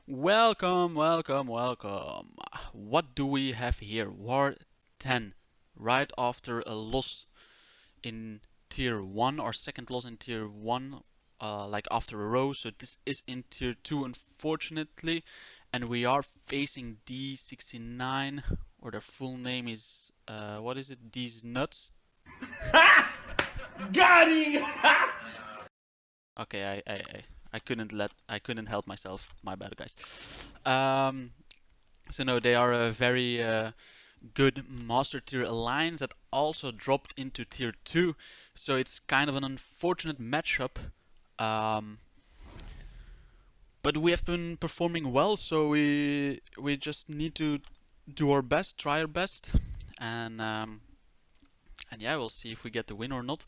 Welcome, welcome, welcome. What do we have here? War 10, right after a loss in Tier 1, our second loss in Tier 1, like after a row. So this is in Tier 2, unfortunately, and we are facing D69, or their full name is, what is it? These nuts? Got him! Okay, I couldn't help myself. My bad, guys. Um, so no, they are a very good Master Tier alliance that also dropped into Tier 2, so it's kind of an unfortunate matchup. Um, but we have been performing well, so we just need to do our best, try our best, and yeah, we'll see if we get the win or not.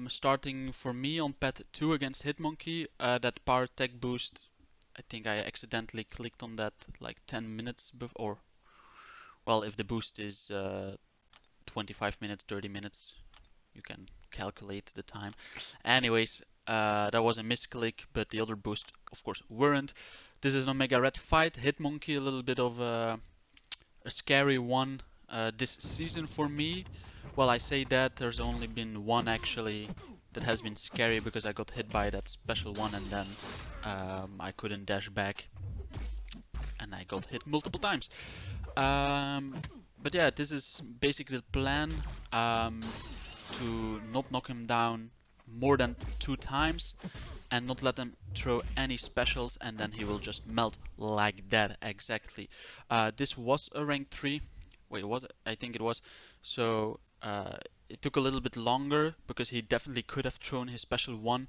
Starting for me on pet 2 against Hitmonkey, that power tech boost, I think I accidentally clicked on that like 10 minutes before. Well, if the boost is 25 minutes, 30 minutes, you can calculate the time. Anyways, that was a misclick, but the other boost, of course, weren't. This is an Omega Red fight. Hitmonkey, a little bit of a scary one this season for me. Well, I say that there's only been one actually that has been scary because I got hit by that special one and then I couldn't dash back and I got hit multiple times. Um, but yeah, this is basically the plan, to not knock him down more than 2 times and not let him throw any specials, and then he will just melt like that exactly. This was a rank 3. Wait, was it? I think it was. So it took a little bit longer because he definitely could have thrown his special one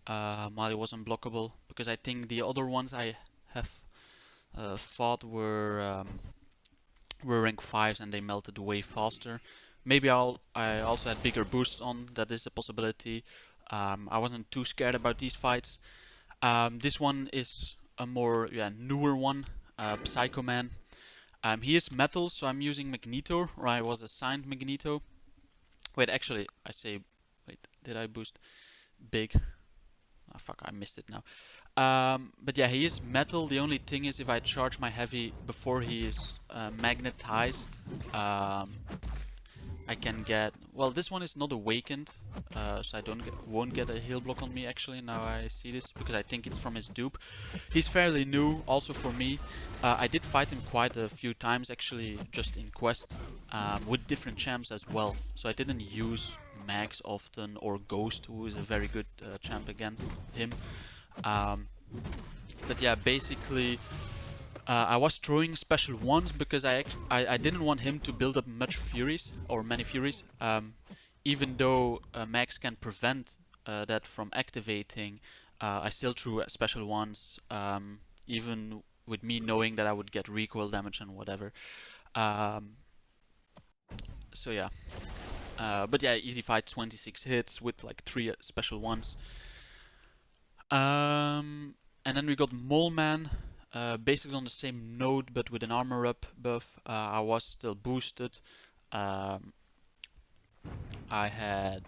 while he was unblockable. Because I think the other ones I have fought were rank 5s and they melted way faster. Maybe I also had bigger boosts on, that is a possibility. I wasn't too scared about these fights. This one is a more newer one, Psycho Man. He is metal, so I'm using Magneto, or I was assigned Magneto. Wait, actually, wait, did I boost big? Oh, fuck, I missed it now. But yeah, he is metal. The only thing is if I charge my heavy before he is magnetized, um, I can get... Well, this one is not awakened, so I won't get a heal block on me actually, now I see this, because I think it's from his dupe. He's fairly new, also for me. I did fight him quite a few times actually, just in quest, with different champs as well. So I didn't use Max often, or Ghost, who is a very good champ against him. Um, but yeah, basically I was throwing special ones because I didn't want him to build up much furies or many furies. Even though Max can prevent that from activating, I still threw special ones, even with me knowing that I would get recoil damage and whatever. Um, so yeah, but yeah, easy fight, 26 hits with like 3 special ones. And then we got Mole Man, basically on the same node but with an armor up buff. I was still boosted. Um, I had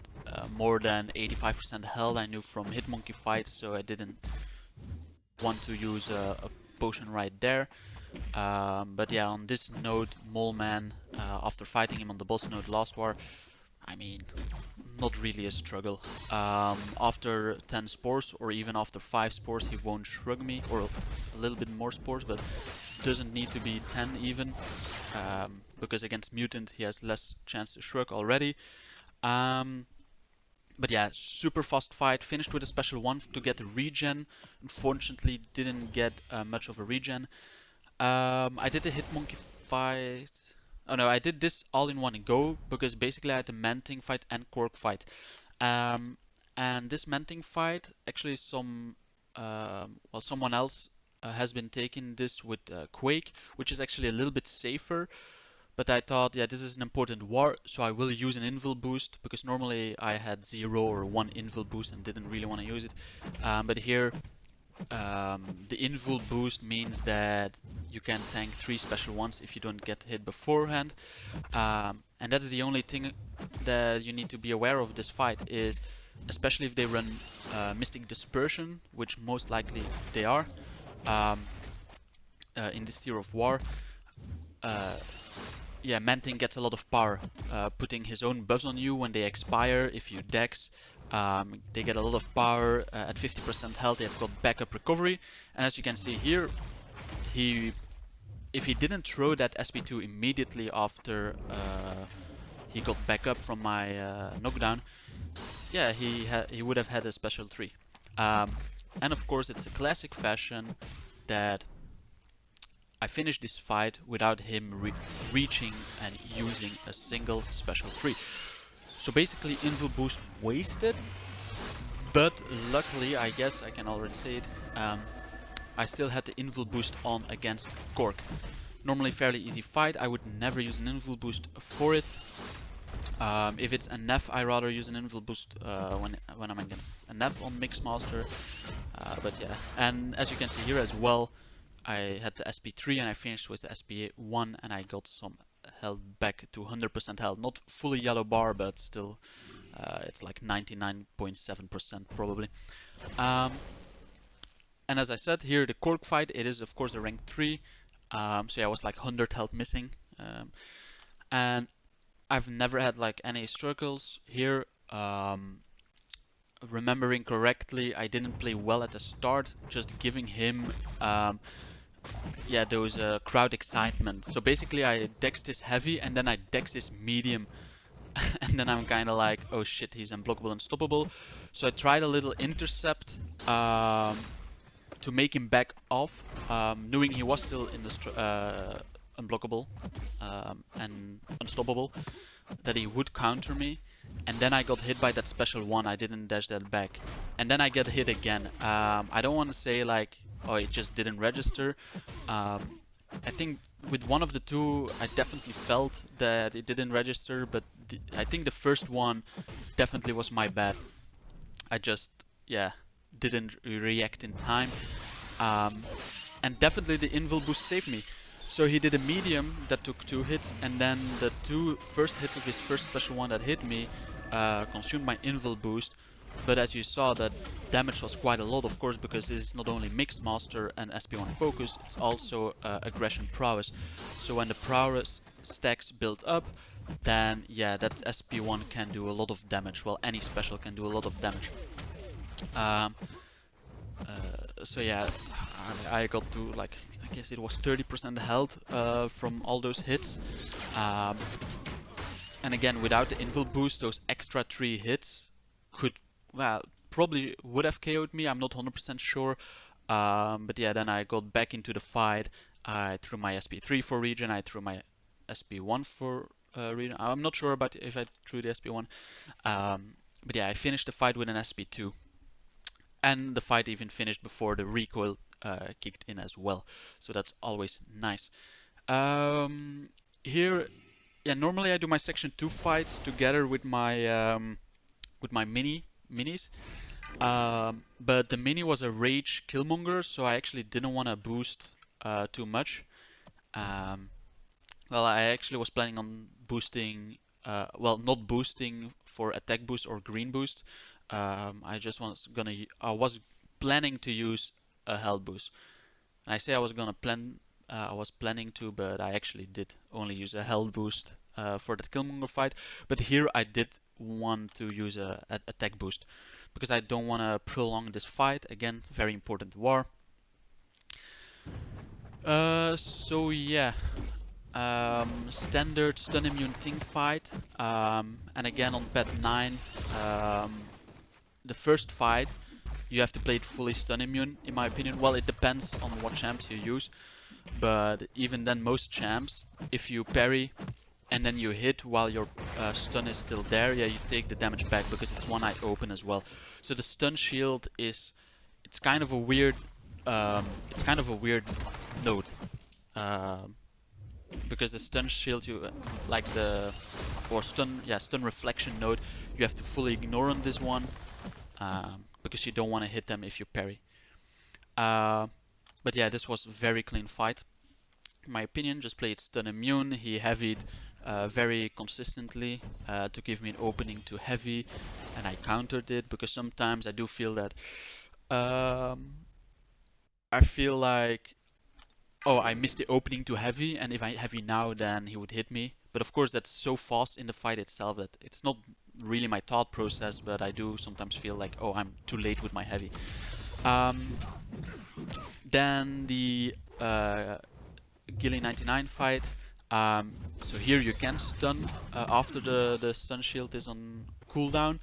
more than 85% health. I knew from Hitmonkey fights, so I didn't want to use a potion right there. But yeah, on this node, Mole Man, after fighting him on the boss node last war, I mean, not really a struggle. After 10 spores, or even after 5 spores, he won't shrug me, or a little bit more spores, but doesn't need to be 10 even, because against Mutant he has less chance to shrug already. But yeah, super fast fight, finished with a special one to get a regen. Unfortunately, didn't get much of a regen. I did a Hitmonkey fight. Oh no, I did this all in one go because basically I had a Manting fight and Cork fight. Um, and this Manting fight, actually someone else has been taking this with Quake, which is actually a little bit safer. But I thought, yeah, this is an important war, so I will use an invul boost because normally I had 0 or 1 invul boost and didn't really want to use it. But here the invul boost means that you can tank 3 special ones if you don't get hit beforehand. And that is the only thing that you need to be aware of this fight, is especially if they run Mystic Dispersion, which most likely they are. um, in this tier of war. Yeah, Manting gets a lot of power, putting his own buffs on you when they expire. If you dex, they get a lot of power. At 50% health, they've got backup recovery. And as you can see here, if he didn't throw that SP2 immediately after he got back up from my knockdown, yeah, he would have had a special 3. And of course, it's a classic fashion that I finished this fight without him reaching and using a single special 3. So basically, Invul Boost wasted, but luckily, I guess I can already say it, I still had the Invul Boost on against Cork. Normally fairly easy fight, I would never use an Invul Boost for it. If it's a Neff, I rather use an Invul Boost when I'm against a Neff on Mixmaster. But yeah, and as you can see here as well, I had the SP3 and I finished with the SP1 and I got some health back to 100% health. Not fully yellow bar, but still it's like 99.7% probably. And as I said here, the Cork fight, it is of course a rank 3. So yeah, I was like 100 health missing. And I've never had like any struggles here. Remembering correctly, I didn't play well at the start, just giving him yeah, those crowd excitement. So basically I dex this heavy and then I dex this medium and then I'm kind of like, oh shit, he's unblockable, unstoppable. So I tried a little intercept to make him back off, knowing he was still in the unblockable and unstoppable, that he would counter me. And then I got hit by that special 1, I didn't dash that back. And then I get hit again. I don't want to say like, oh, it just didn't register. I think with one of the two, I definitely felt that it didn't register, but I think the first one definitely was my bad. I just, yeah, didn't react in time. And definitely the Invul Boost saved me. So he did a medium that took 2 hits, and then the 2 first hits of his first special 1 that hit me consumed my Invul Boost. But as you saw, that damage was quite a lot, of course, because this is not only Mixmaster and SP1 Focus, it's also Aggression Prowess. So when the Prowess stacks build up, then yeah, that SP1 can do a lot of damage. Well, any special can do a lot of damage. So yeah, I got to like, I guess it was 30% health from all those hits. And again, without the Invul Boost, those extra 3 hits could, well, probably would have KO'd me, I'm not 100% sure. But yeah, then I got back into the fight. I threw my SP3 for regen, I threw my SP1 for regen. I'm not sure about if I threw the SP1. But yeah, I finished the fight with an SP2. And the fight even finished before the recoil kicked in as well. So that's always nice. Here, yeah, normally I do my section 2 fights together with my minis. But the mini was a rage killmonger, so I actually didn't want to boost too much. Well, I actually was planning on boosting, well, not boosting for attack boost or green boost. I was planning to use a health boost. And I say I was I was planning to, but I actually did only use a health boost for that Killmonger fight. But here I did want to use a attack boost because I don't want to prolong this fight. Again, very important war. So yeah. Standard stun immune team fight, and again on pet 9, the first fight you have to play it fully stun immune in my opinion. Well, it depends on what champs you use, but even then most champs, if you parry and then you hit while your stun is still there, yeah, you take the damage back because it's one eye open as well. So the stun shield is, it's kind of a weird node. Because the stun shield, you like the stun reflection node, you have to fully ignore on this one because you don't want to hit them if you parry. But yeah, this was a very clean fight in my opinion. Just played stun immune. He heavied very consistently to give me an opening to heavy, and I countered it because sometimes I do feel that I feel like, oh, I missed the opening to heavy, and if I heavy now, then he would hit me. But of course, that's so fast in the fight itself that it's not really my thought process, but I do sometimes feel like, oh, I'm too late with my heavy. Um, then the Gilly 99 fight. So here you can stun after the stun shield is on cooldown,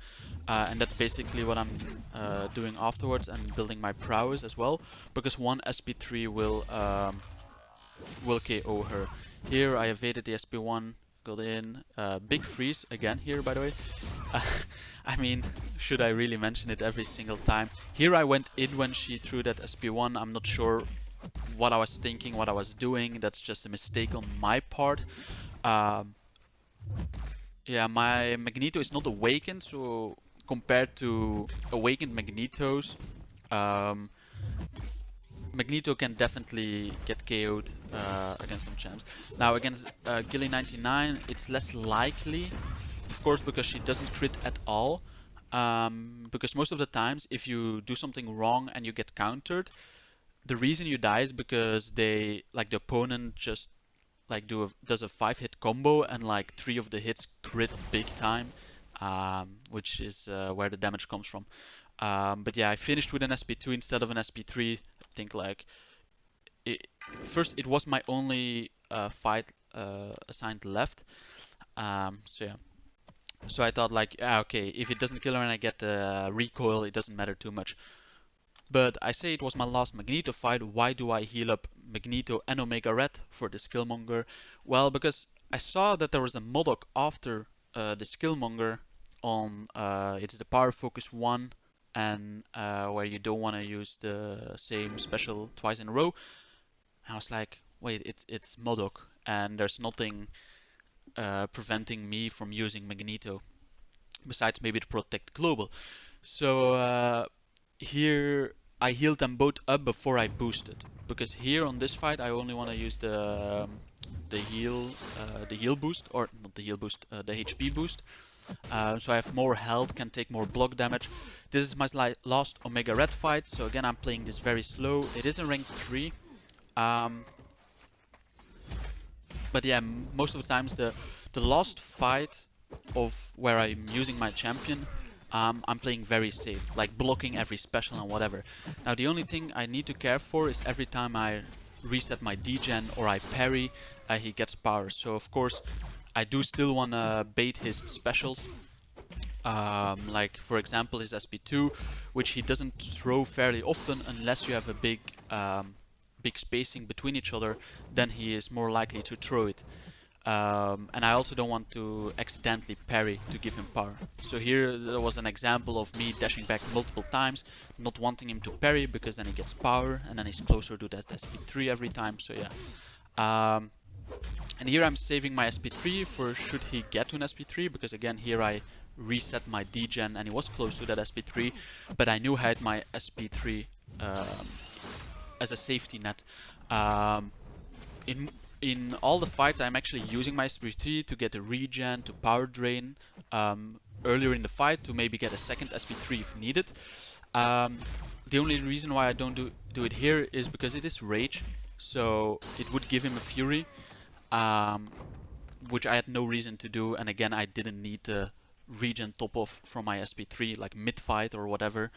and that's basically what I'm doing afterwards and building my prowess as well, because one SP3 will KO her. Here I evaded the SP1, got in, big freeze again here by the way. I mean, should I really mention it every single time? Here I went in when she threw that SP1, I'm not sure what I was thinking, what I was doing. That's just a mistake on my part. Um, yeah, my Magneto is not awakened, so compared to awakened Magnetos, um, Magneto can definitely get KO'd against some champs. Now against Gilly 99, it's less likely, of course, because she doesn't crit at all. Because most of the times, if you do something wrong and you get countered, the reason you die is because the opponent just does a 5-hit combo and like 3 of the hits crit big time, which is where the damage comes from. But yeah, I finished with an SP2 instead of an SP3. I think like first it was my only fight assigned left. So yeah. So I thought like, yeah, okay, if it doesn't kill her and I get the recoil, it doesn't matter too much. But I say it was my last Magneto fight. Why do I heal up Magneto and Omega Red for the Skillmonger? Well, because I saw that there was a Modok after the Skillmonger on it's the Power Focus 1, and where you don't want to use the same special twice in a row. I was like, wait, it's Modok, and there's nothing preventing me from using Magneto besides maybe to protect Global. So here I healed them both up before I boosted, because here on this fight I only want to use the heal boost, or not the heal boost, the HP boost. So I have more health, can take more block damage. This is my last Omega Red fight, so again I'm playing this very slow. It is in rank 3. But yeah, most of the times the last fight of where I'm using my champion, I'm playing very safe, like blocking every special and whatever. Now the only thing I need to care for is every time I reset my degen or I parry, he gets power. So of course I do still want to bait his specials. Like for example his SP2, which he doesn't throw fairly often unless you have a big spacing between each other, then he is more likely to throw it. And I also don't want to accidentally parry to give him power. So here there was an example of me dashing back multiple times, not wanting him to parry because then he gets power and then he's closer to that SP3 every time, so yeah. And here I'm saving my SP3 for should he get to an SP3, because again here I reset my degen and he was close to that SP3, but I knew I had my SP3 as a safety net. In all the fights I'm actually using my SP3 to get a regen, to power drain earlier in the fight, to maybe get a second SP3 if needed. The only reason why I don't do it here is because it is rage, so it would give him a fury, which I had no reason to do, and again I didn't need the regen top off from my SP3 like mid fight or whatever.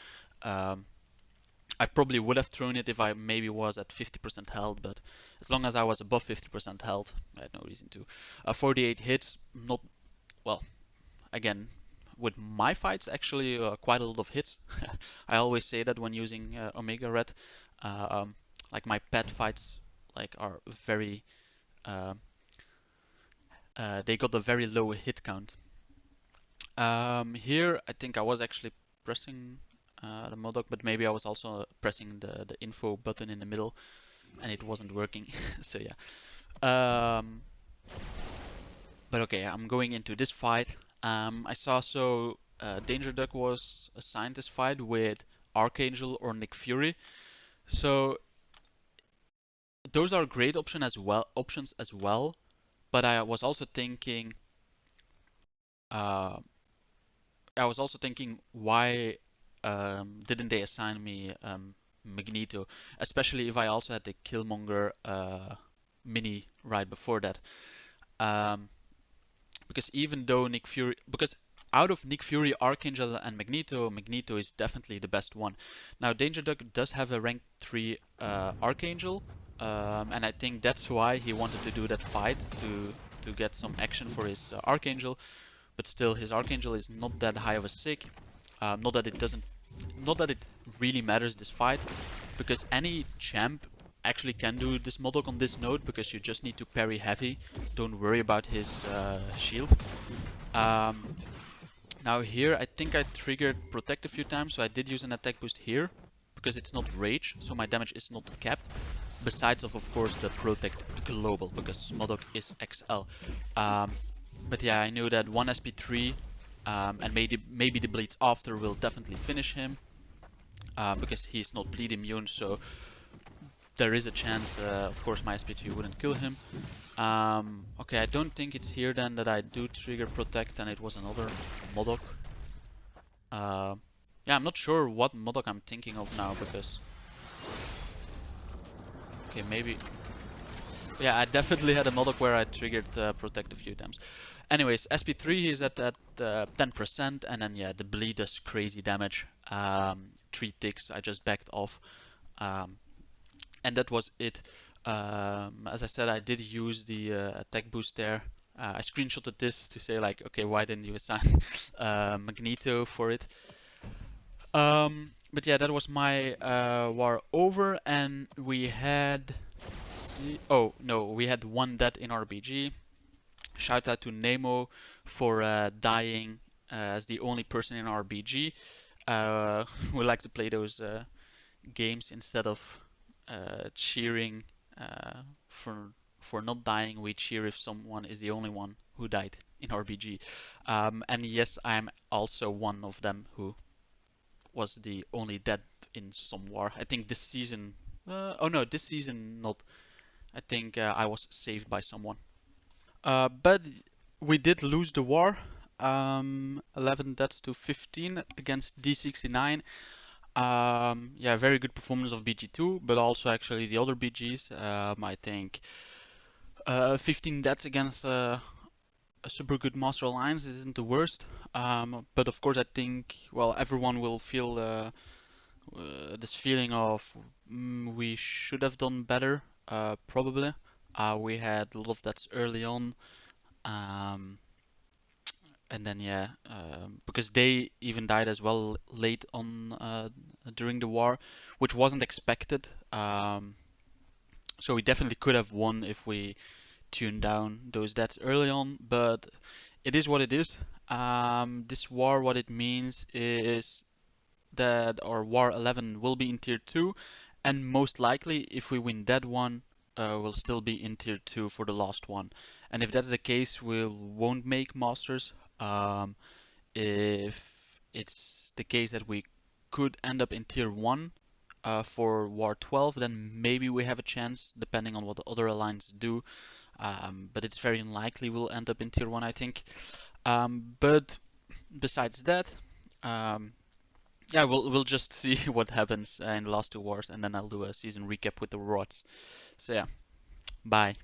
I probably would have thrown it if I maybe was at 50% health, but as long as I was above 50% health, I had no reason to. 48 hits, not, well, again, with my fights actually quite a lot of hits. I always say that when using Omega Red, like my pet fights like are very, they got a very low hit count. Here I think I was actually pressing the Modok, but maybe I was also pressing the info button in the middle and it wasn't working. So yeah. But okay, I'm going into this fight. I saw Danger Duck was assigned this fight with Archangel or Nick Fury. So those are great options as well. But I was also thinking, why didn't they assign me Magneto, especially if I also had the Killmonger mini right before that. Um, because even though Nick Fury, because out of Nick Fury, Archangel, and Magneto, Magneto is definitely the best one. Now, Danger Duck does have a rank 3 Archangel, and I think that's why he wanted to do that fight to get some action for his Archangel. But still, his Archangel is not that high of a sig. Not that it doesn't, not that it really matters this fight, because any champ actually can do this Modok on this node because you just need to parry heavy. Don't worry about his shield. Um, Now here, I think I triggered Protect a few times, so I did use an attack boost here, because it's not Rage, so my damage is not capped. Besides of course, the Protect Global, because Modok is XL. But yeah, I knew that 1 SP3, and maybe the bleeds after will definitely finish him, because he's not bleed immune, so there is a chance, of course, my SP3 wouldn't kill him. Okay, I don't think it's here then that I do trigger Protect and it was another Modok. Yeah, I'm not sure what Modok I'm thinking of now because... Okay, maybe... Yeah, I definitely had a Modok where I triggered Protect a few times. Anyways, SP3 is at 10%, and then yeah, the bleed does crazy damage. 3 ticks, I just backed off. And that was it. As I said, I did use the attack boost there. I screenshotted this to say like, okay, why didn't you assign Magneto for it? But yeah, that was my war over, and we had... Oh no, we had one death in RBG. Shout out to Namo for dying as the only person in RBG. We like to play those games instead of cheering uh, for for not dying. We cheer if someone is the only one who died in RBG. And yes, I'm also one of them who was the only dead in some war. I think this season. Oh no, this season not. I think I was saved by someone. But we did lose the war. 11 deaths to 15 against D69. Yeah, very good performance of BG2, but also actually the other BGs. I think 15 deaths against a super good Master Alliance isn't the worst. But of course, I think, well, everyone will feel this feeling of we should have done better, probably. We had a lot of deaths early on. Um, and then yeah, because they even died as well late on during the war, which wasn't expected. So we definitely could have won if we tuned down those deaths early on, but it is what it is. This war, what it means is that our war 11 will be in tier 2, and most likely, if we win that one, we'll still be in tier 2 for the last one. And if that's the case, we won't make masters. If it's the case that we could end up in tier 1 for war 12, then maybe we have a chance, depending on what the other alliances do. But it's very unlikely we'll end up in tier 1, I think. But besides that, um, yeah, we'll just see what happens in the last 2 wars, and then I'll do a season recap with the rewards. So yeah, bye.